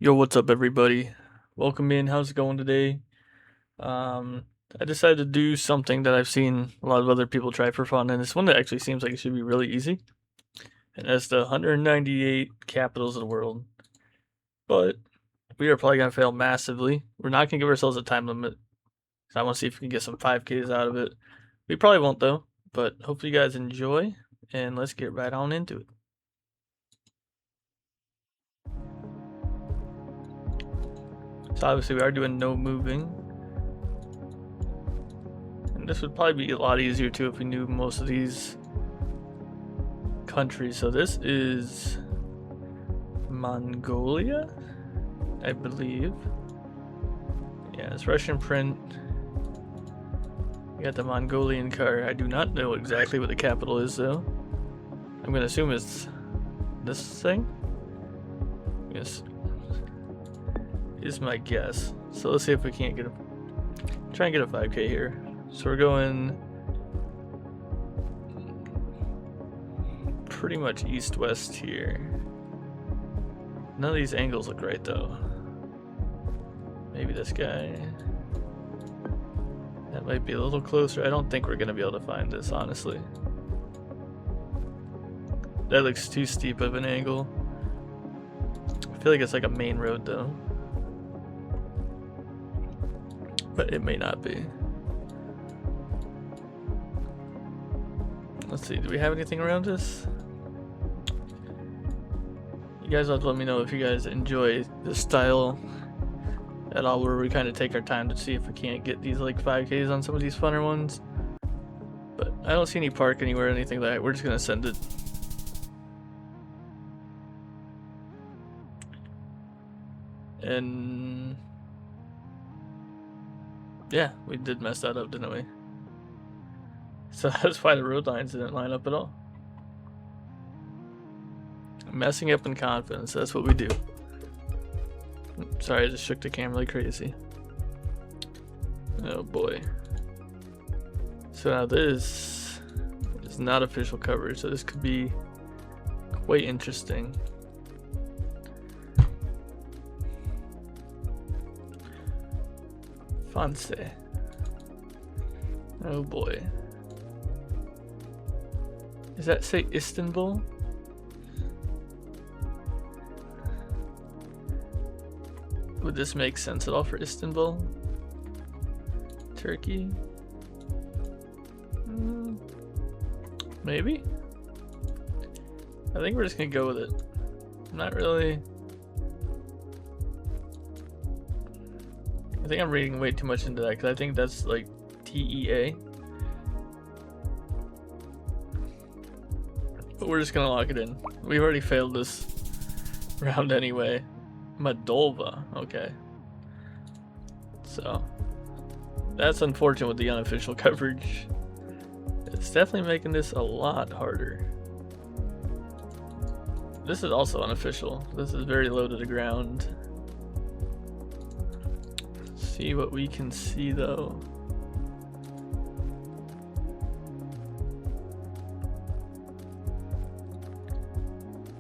Yo, what's up, everybody? Welcome in. How's it going today? Um, I decided to do something that I've seen a lot of other people try for fun, and it's one that actually seems like it should be really easy. And that's the 198 capitals of the world. But we are probably gonna fail massively. We're not gonna give ourselves a time limit. I want to see if we can get some 5Ks out of it. We probably won't though, but hopefully you guys enjoy, and let's get right on into it. So obviously we are doing no moving. And this would probably be a lot easier too if we knew most of these countries. So this is Mongolia, I believe. Yeah, it's Russian print. We got the Mongolian card. I do not know exactly what the capital is though. I'm gonna assume it's this thing. Yes, is my guess. So let's see if we can't get a try and get a 5K here. So we're going pretty much east-west here. None of these angles look right though. Maybe this guy. That might be a little closer. I don't think we're gonna be able to find this, honestly. That looks too steep of an angle. I feel like it's like a main road though. But it may not be. Let's see, do we have anything around us? You guys have to let me know if you guys enjoy this style at all, where we kind of take our time to see if we can't get these like 5Ks on some of these funner ones. But I don't see any park anywhere or anything like that. We're just gonna send it. And yeah, we did mess that up, didn't we? So that's why the road lines didn't line up at all. Messing up in confidence, that's what we do. Sorry, I just shook the camera like crazy. Oh boy. So now this is not official coverage, so this could be quite interesting. Fonse. Oh boy. Does that say Istanbul? Would this make sense at all for Istanbul? Turkey? Maybe? I think we're just gonna go with it. I'm not really... I think I'm reading way too much into that because I think that's like TEA. But we're just gonna lock it in. We've already failed this round anyway. Moldova, okay. So that's unfortunate with the unofficial coverage. It's definitely making this a lot harder. This is also unofficial. This is very low to the ground. Let's see what we can see though.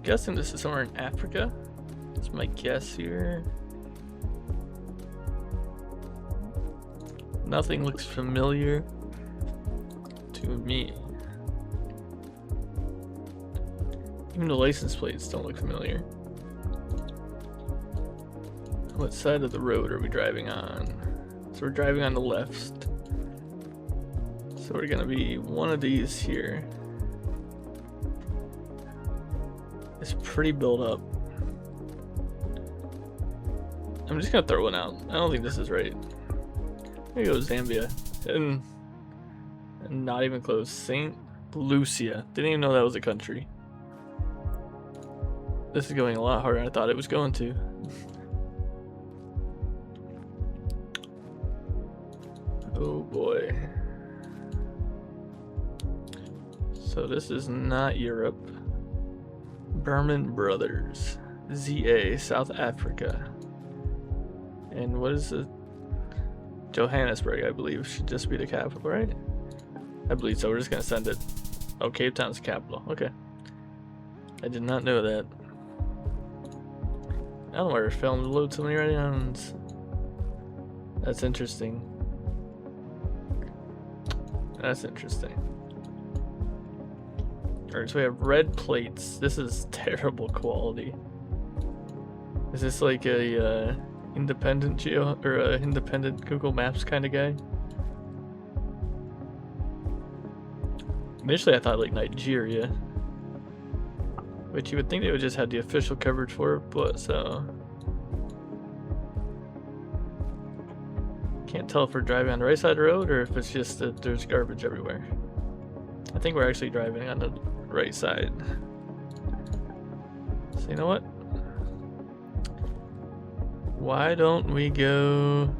Guessing this is somewhere in Africa. That's my guess here. Nothing looks familiar to me. Even the license plates don't look familiar. What side of the road are we driving on? So we're driving on the left. So we're gonna be one of these here. It's pretty built up. I'm just gonna throw one out. I don't think this is right. There you go, Zambia. And not even close. St. Lucia. Didn't even know that was a country. This is going a lot harder than I thought it was going to. Oh boy. So this is not Europe. Berman Brothers. ZA, South Africa. And what is it? Johannesburg, I believe, should just be the capital, right? I believe so. We're just gonna send it. Oh, Cape Town's the capital. Okay. I did not know that. don't know why we're failing to load so many red islands. That's interesting. That's interesting. Alright, so we have red plates. This is terrible quality. Is this like a independent geo or a independent Google Maps kind of guy? Initially I thought like Nigeria, which you would think they would just have the official coverage for it, but so can't tell if we're driving on the right side of the road or if it's just that there's garbage everywhere. I think we're actually driving on the right side. So you know what? Why don't we go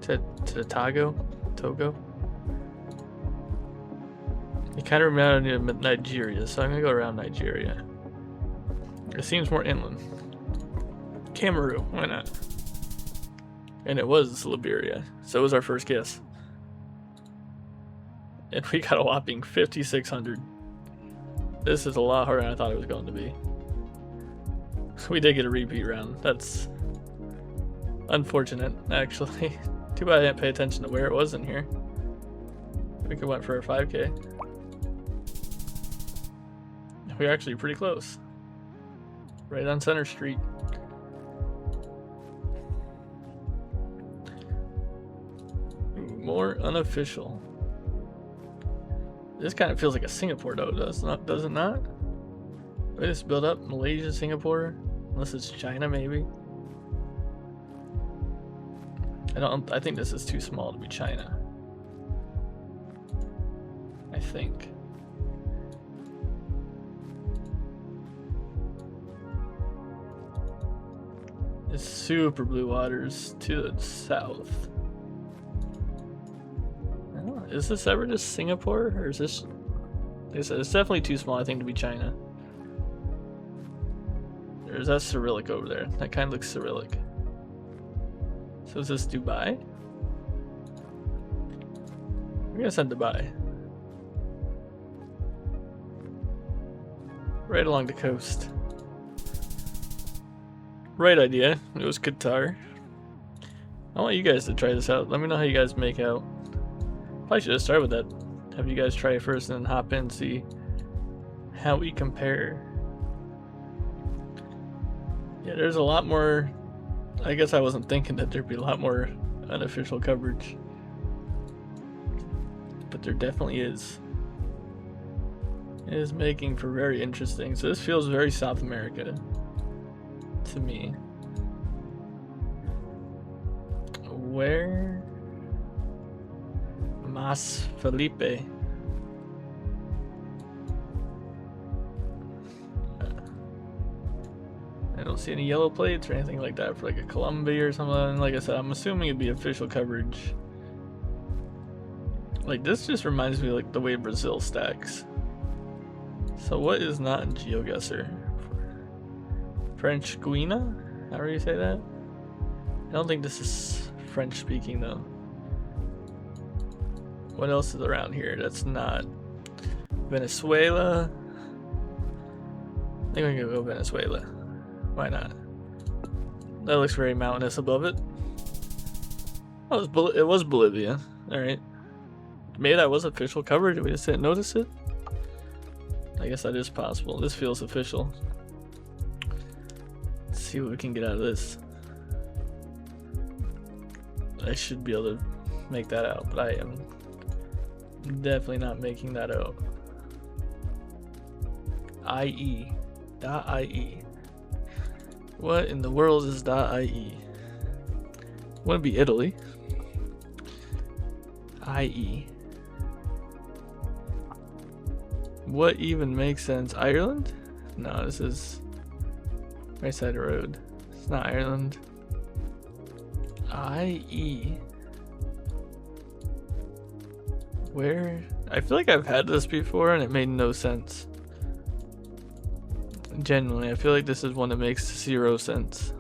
to Togo? You kind of remind me of Nigeria, so I'm gonna go around Nigeria. It seems more inland. Cameroon, why not? And it was Liberia, so it was our first guess. And we got a whopping 5,600. This is a lot harder than I thought it was going to be. We did get a repeat round. That's unfortunate, actually. Too bad I didn't pay attention to where it was in here. We could went for a 5K. We were actually pretty close. Right on Center Street. More unofficial. This kind of feels like a Singapore though, does it not? We just build up Malaysia, Singapore, unless it's China maybe. I think this is too small to be China. I think. It's super blue waters to the south. Is this ever just Singapore, or is this? It's definitely too small, I think, to be China. Or is that Cyrillic over there? That kind of looks Cyrillic. So is this Dubai? We're gonna send Dubai. Right along the coast. Right idea. It was Qatar. I want you guys to try this out. Let me know how you guys make out. Probably should have started with that. Have you guys try it first and then hop in and see how we compare. Yeah, there's a lot more. I guess I wasn't thinking that there'd be a lot more unofficial coverage, but there definitely is. It is making for very interesting. So this feels very South America to me. Where? Mas Felipe. I don't see any yellow plates or anything like that for like a Colombia or something. Like I said, I'm assuming it'd be official coverage. Like this just reminds me of like the way Brazil stacks. So what is not in GeoGuessr? French Guiana? However you say that? I don't think this is French speaking though. What else is around here that's not Venezuela? I think we can go Venezuela. Why not? That looks very mountainous above it. Oh, it was Bolivia. Alright. Maybe that was official coverage, we just didn't notice it. I guess that is possible. This feels official. Let's see what we can get out of this. I should be able to make that out, but I am definitely not making that out. IE. .ie. What in the world is .ie? Wouldn't be Italy. IE. What even makes sense? Ireland? No, this is right side of the road. It's not Ireland. IE. Where? I feel like I've had this before and it made no sense. Genuinely, I feel like this is one that makes 0 sense.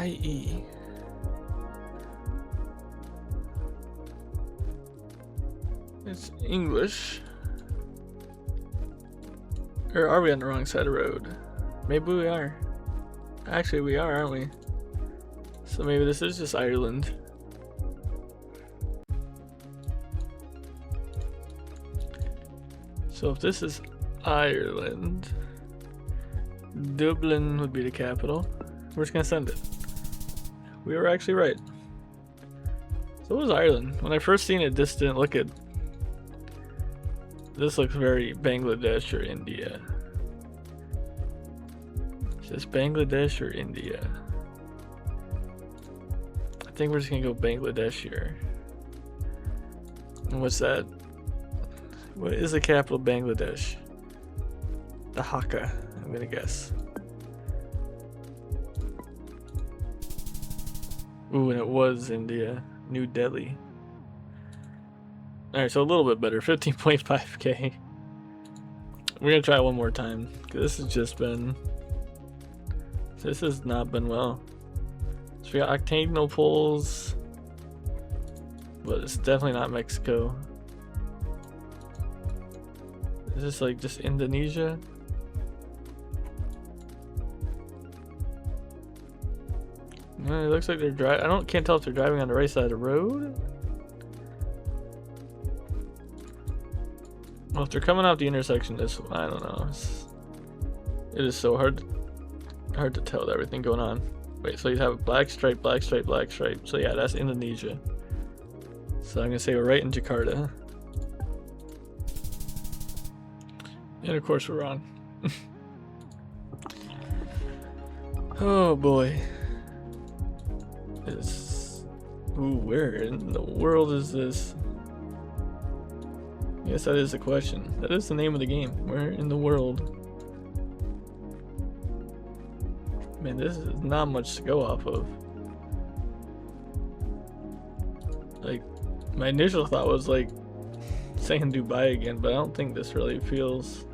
IE. It's English. Or are we on the wrong side of the road? Maybe we are. Actually, we are, aren't we? So maybe this is just Ireland. So if this is Ireland, Dublin would be the capital. We're just gonna send it. We were actually right. So it was Ireland. When I first seen it, this didn't look it. This looks very Bangladesh or India. Is this Bangladesh or India? I think we're just gonna go Bangladesh here. And what's that? What is the capital of Bangladesh? Dhaka, I'm gonna guess. Ooh, and it was India. New Delhi. Alright, so a little bit better. 15.5k. We're gonna try it one more time. Cause this has just been... This has not been well. So we got octagonal poles. But it's definitely not Mexico. Is this like just Indonesia? No, it looks like they're driving. Can't tell if they're driving on the right side of the road. Well, if they're coming off the intersection, this I don't know. It is so hard to tell with everything going on. Wait, so you have a black stripe, black stripe, black stripe. So yeah, that's Indonesia. So I'm gonna say we're right in Jakarta. And of course we're wrong. Oh boy. Ooh, where in the world is this? Yes, that is the question. That is the name of the game. Where in the world? Man, this is not much to go off of. Like, my initial thought was like saying Dubai again, but I don't think this really feels...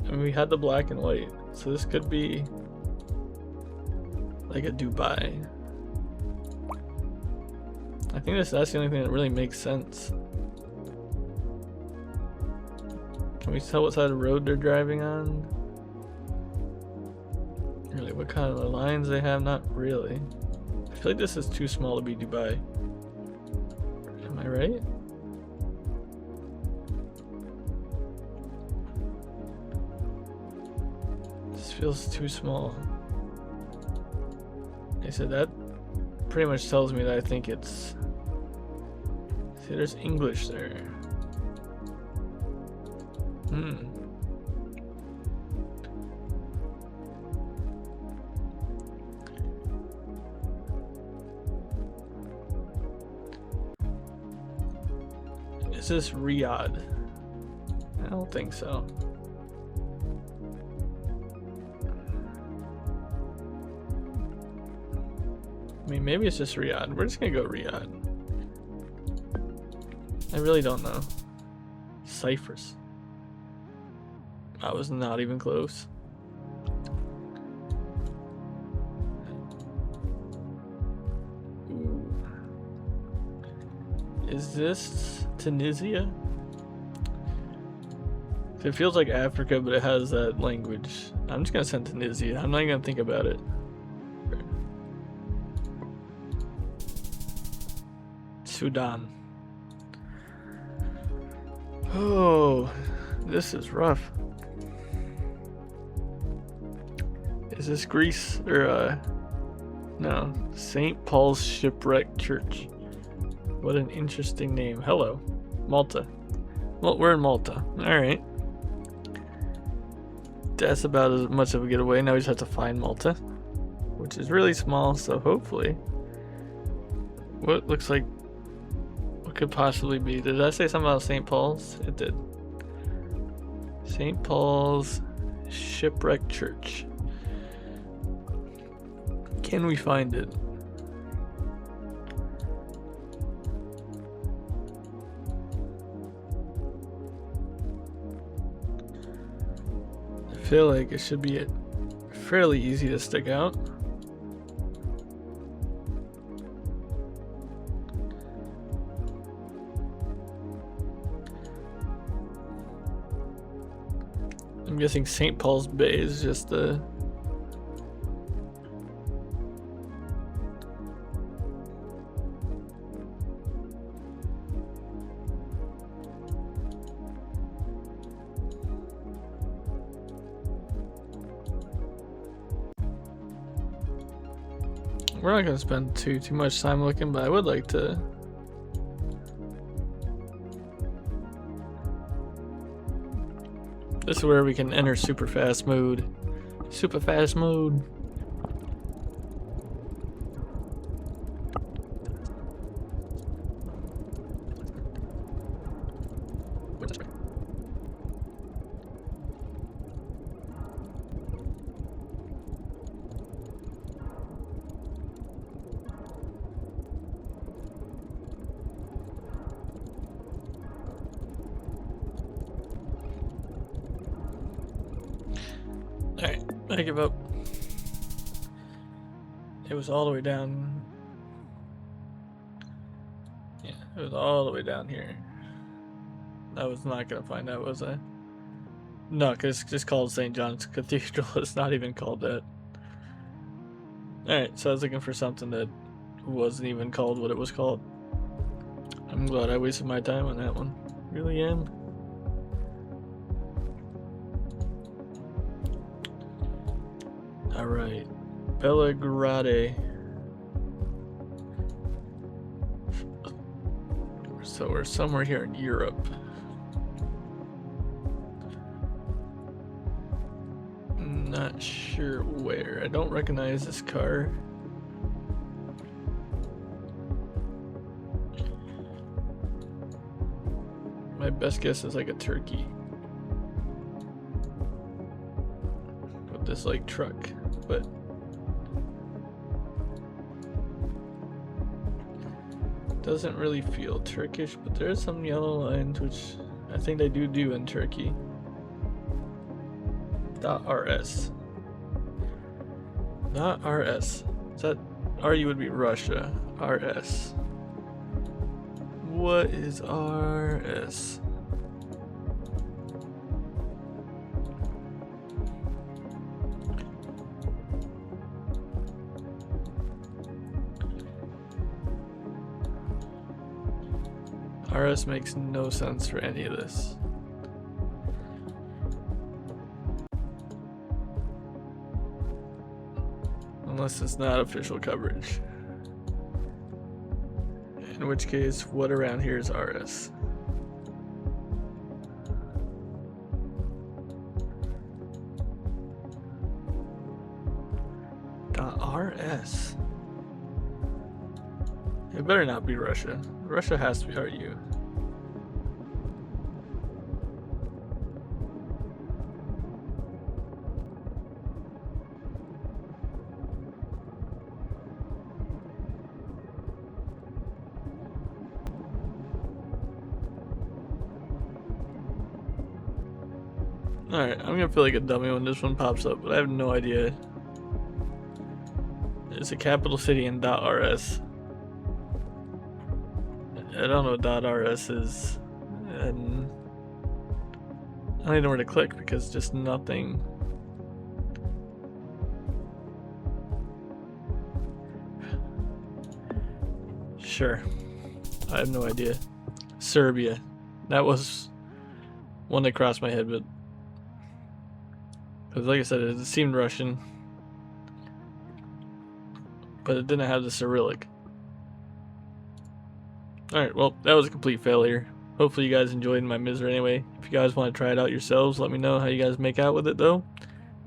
I mean, we had the black and white, so this could be like a Dubai. I think that's the only thing that really makes sense. Can we tell what side of the road they're driving on? Really, what kind of lines they have? Not really. I feel like this is too small to be Dubai. Am I right? This feels too small. I said that pretty much tells me that I think it's... See, there's English there. Is this Riyadh? I don't think so. I mean, maybe it's just Riyadh. We're just gonna go Riyadh. I really don't know. Cyprus. I was not even close. Ooh. Is this Tunisia? It feels like Africa, but it has that language. I'm just gonna send Tunisia. I'm not even gonna think about it. Sudan. Oh, this is rough. Is this Greece or no? St. Paul's Shipwreck Church. What an interesting name. Hello, Malta. Well, we're in Malta. All right. That's about as much of a getaway. Now we just have to find Malta, which is really small. So hopefully, what looks like. Could possibly be. Did I say something about St. Paul's? It did. St. Paul's Shipwreck Church. Can we find it? I feel like it should be fairly easy to stick out. I'm guessing St. Paul's Bay is just the... We're not gonna spend too much time looking, but I would like to. This is where we can enter super fast mode. Super fast mode. Alright, I give up. It was all the way down. Yeah, it was all the way down here. I was not gonna find that, was I? No, because it's just called St. John's Cathedral. It's not even called that. Alright, so I was looking for something that wasn't even called what it was called. I'm glad I wasted my time on that one. Really am. Alright, Belgrade. So we're somewhere here in Europe. Not sure where. I don't recognize this car. My best guess is like a Turkey. With this like truck. But doesn't really feel Turkish, but there's some yellow lines which I think they do in Turkey. .rs. .rs. Is that RU would be Russia. RS. What is RS? RS makes no sense for any of this. Unless it's not official coverage. In which case, what around here is RS? .rs. It better not be Russia. Russia has to be RU. Alright, I'm gonna feel like a dummy when this one pops up, but I have no idea. It's a capital city in .rs. I don't know what .rs is, and I don't even know where to click because just nothing. Sure, I have no idea. Serbia, that was one that crossed my head, but because like I said, it seemed Russian, but it didn't have the Cyrillic. Alright, well, that was a complete failure. Hopefully you guys enjoyed my misery anyway. If you guys want to try it out yourselves, let me know how you guys make out with it though.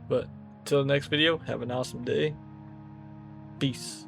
But until the next video, have an awesome day. Peace.